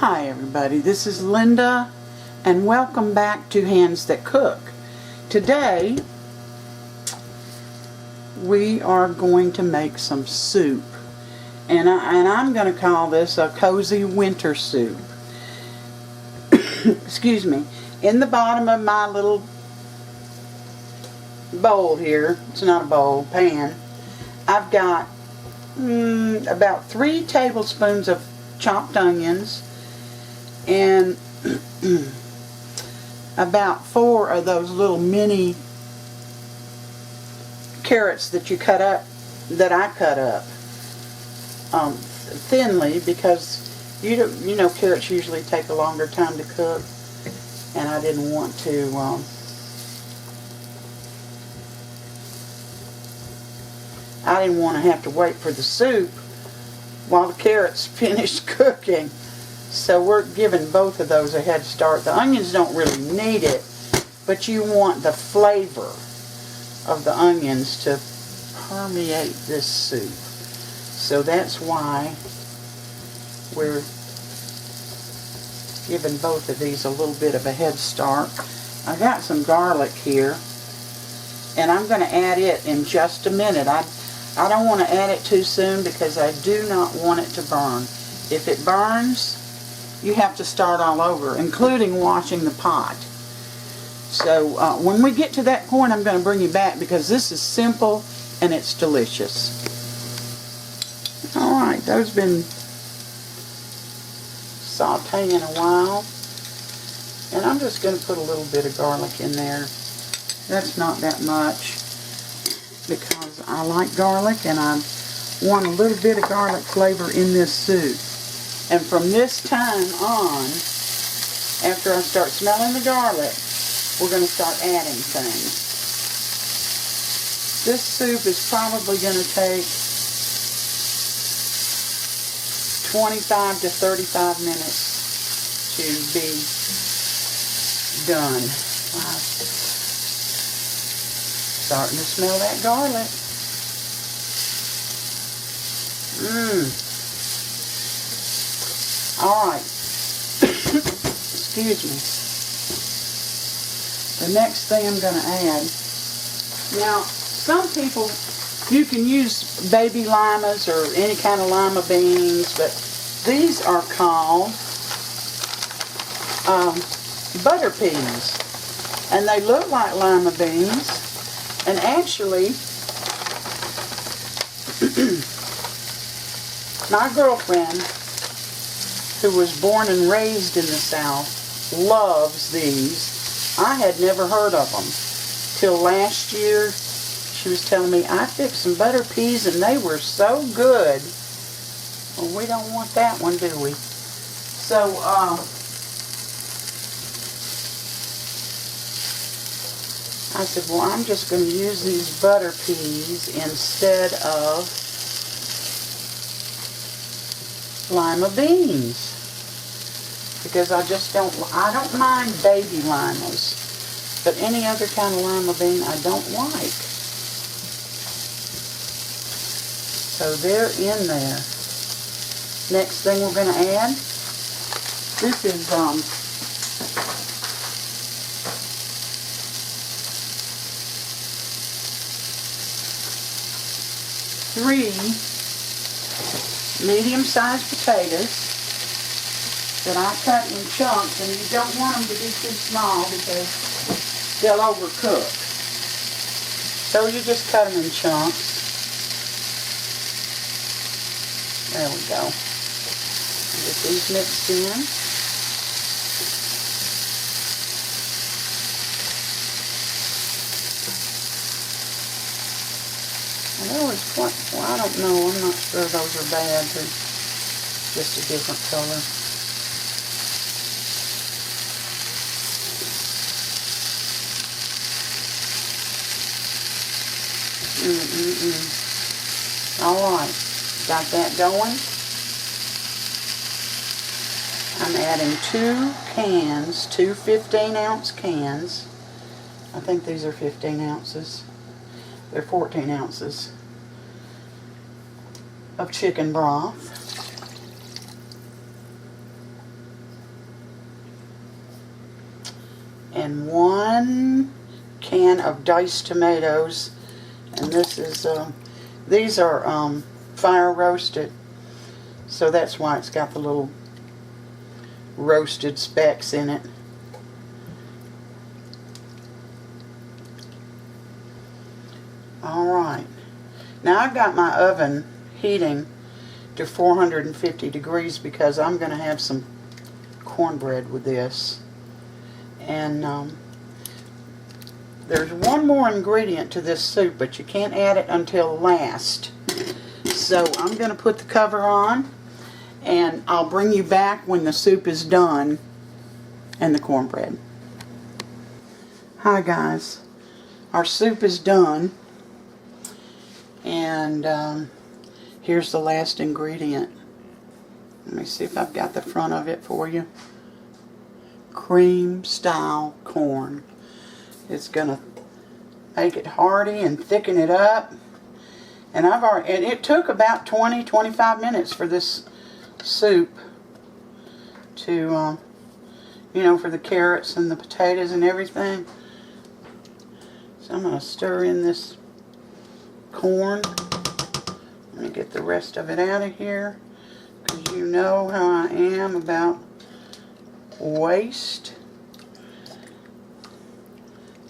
Hi everybody, this is Linda and welcome back to Hands That Cook. Today we are going to make some soup and I'm going to call this a cozy winter soup. Excuse me. In the bottom of my little bowl here, it's not a bowl, pan, I've got about 3 tablespoons of chopped onions and about 4 of those little mini carrots that you cut up, that I cut up thinly, because you know carrots usually take a longer time to cook, and I didn't want to have to wait for the soup while the carrots finished cooking. So we're giving both of those a head start. The onions don't really need it, but you want the flavor of the onions to permeate this soup. So that's why we're giving both of these a little bit of a head start. I got some garlic here, and I'm going to add it in just a minute. I don't want to add it too soon because I do not want it to burn. If it burns, you have to start all over, including washing the pot. So when we get to that point, I'm going to bring you back because this is simple and it's delicious. Alright, those been sauteing a while. And I'm just going to put a little bit of garlic in there. That's not that much because I like garlic and I want a little bit of garlic flavor in this soup. And from this time on, after I start smelling the garlic, we're going to start adding things. This soup is probably going to take 25 to 35 minutes to be done. I'm starting to smell that garlic. Alright, excuse me. The next thing I'm going to add, now some people, you can use baby limas or any kind of lima beans, but these are called butter peas, and they look like lima beans, and actually my girlfriend, who was born and raised in the South, loves these. I had never heard of them till last year. She was telling me, I fixed some butter peas and they were so good. Well, we don't want that one, do we? So, I said, well, I'm just going to use these butter peas instead of lima beans, because I don't mind baby limas, but any other kind of lima bean I don't like. So they're in there. Next thing we're going to add, this is 3 medium-sized potatoes that I cut in chunks, and you don't want them to be too small because they'll overcook. So you just cut them in chunks. There we go. Get these mixed in. And there was quite, well, I don't know, I'm not sure those are bad. They're just a different color. Alright, got that going. I'm adding 2 cans, 2 15-ounce cans. I think these are 15 ounces. They're 14 ounces of chicken broth. and 1 can of diced tomatoes. And this is, these are fire roasted, so that's why it's got the little roasted specks in it. Alright, now I've got my oven heating to 450 degrees because I'm going to have some cornbread with this. And there's one more ingredient to this soup, but you can't add it until last. So I'm going to put the cover on, and I'll bring you back when the soup is done and the cornbread. Hi guys, our soup is done, and here's the last ingredient. Let me see if I've got the front of it for you. Cream style corn. It's gonna make it hearty and thicken it up. And it took about 20-25 minutes for this soup to you know, for the carrots and the potatoes and everything. So I'm gonna stir in this corn. Let me get the rest of it out of here, because you know how I am about waste.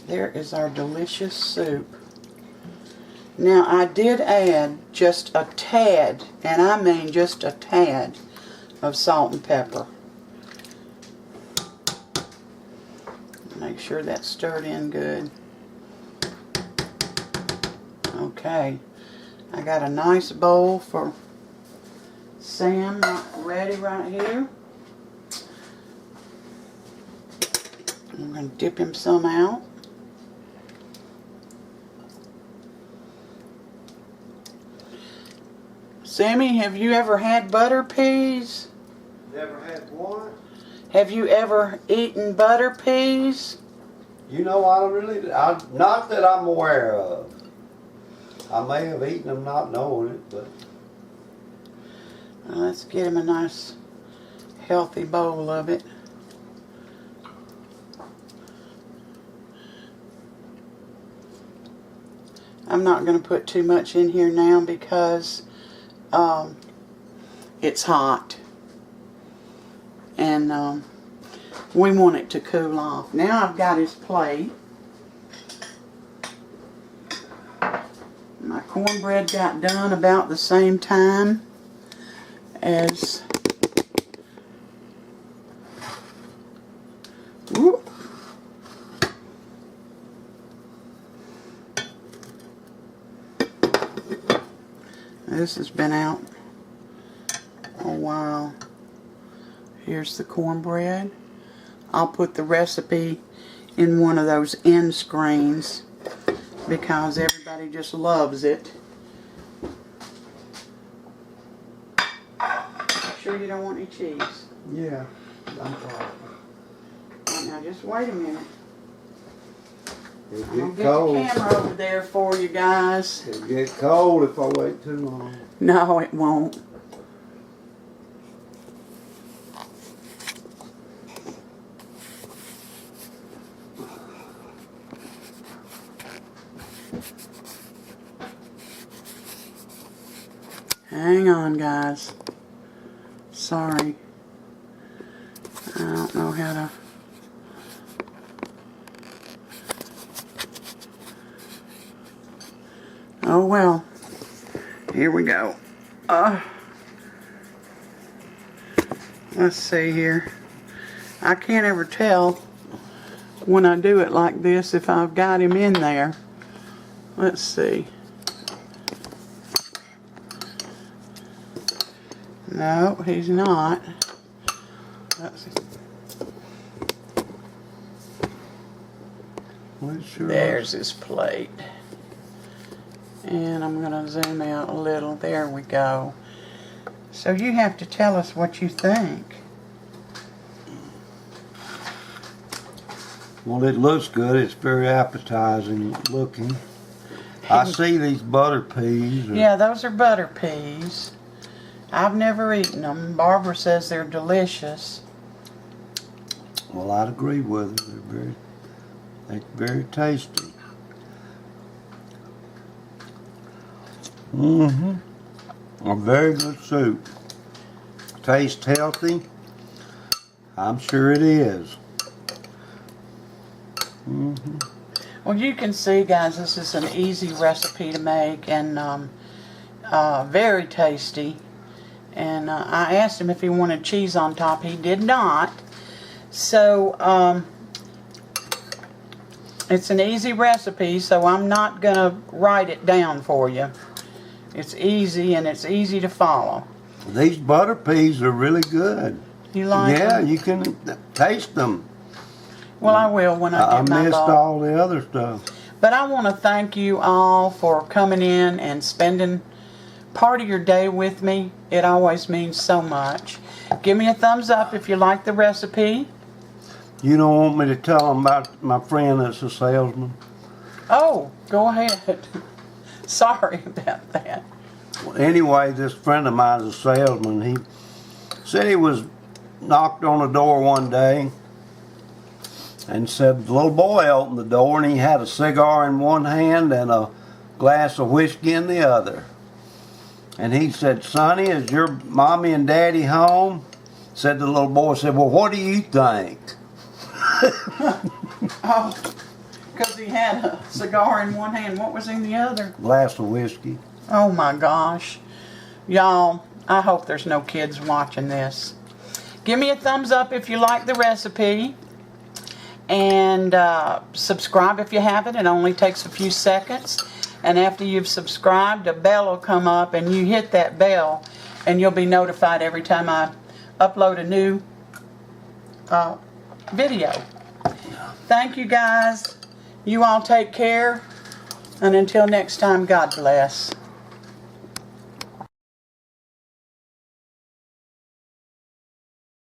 There is our delicious soup. Now I did add just a tad, and I mean just a tad, of salt and pepper. Make sure that's stirred in good. Okay, I got a nice bowl for Sam ready right here. I'm going to dip him some out. Sammy, have you ever had butter peas? Never had one. Have you ever eaten butter peas? You know, not that I'm aware of. I may have eaten them not knowing it, but... Well, let's get him a nice healthy bowl of it. I'm not going to put too much in here now because it's hot. And we want it to cool off. Now I've got his plate. My cornbread got done about the same time as this has been out a while. Here's the cornbread. I'll put the recipe in one of those end screens because everybody just loves it. Sure you don't want any cheese? Yeah, I'm sorry. Now just wait a minute. It'll I'm gonna get get cold. the camera over there for you guys. It'll get cold if I wait too long. No, it won't. Hang on, guys. Sorry. I don't know how to... Oh well. Here we go. Let's see here. I can't ever tell when I do it like this if I've got him in there. Let's see. No, he's not. Let's see. There's his plate. And I'm going to zoom out a little. There we go. So you have to tell us what you think. Well, it looks good. It's very appetizing looking. I see these butter peas. Yeah, those are butter peas. I've never eaten them. Barbara says they're delicious. Well, I'd agree with her. They're very It's very tasty. Mm-hmm. A very good soup. Tastes healthy. I'm sure it is. Mm-hmm. Well, you can see, guys, this is an easy recipe to make and very tasty. And I asked him if he wanted cheese on top. He did not. So it's an easy recipe, so I'm not going to write it down for you. It's easy and it's easy to follow. These butter peas are really good. You like them? Yeah, you can taste them. Well, I will when I get my missed bowl. all the other stuff. But I want to thank you all for coming in and spending part of your day with me. It always means so much. Give me a thumbs up if you like the recipe. You don't want me to tell them about my friend that's a salesman? Oh, go ahead. Sorry about that. Anyway, this friend of mine is a salesman. He said he was knocked on the door one day and said the little boy opened the door and he had a cigar in one hand and a glass of whiskey in the other. And he said, "Sonny, is your mommy and daddy home?" Said the little boy, said, "Well, what do you think?" Oh, because he had a cigar in one hand. What was in the other? Glass of whiskey. Oh my gosh. Y'all, I hope there's no kids watching this. Give me a thumbs up if you like the recipe. And subscribe if you haven't. It only takes a few seconds. And after you've subscribed, a bell will come up and you hit that bell and you'll be notified every time I upload a new video. Thank you, guys. You all take care. And until next time, God bless.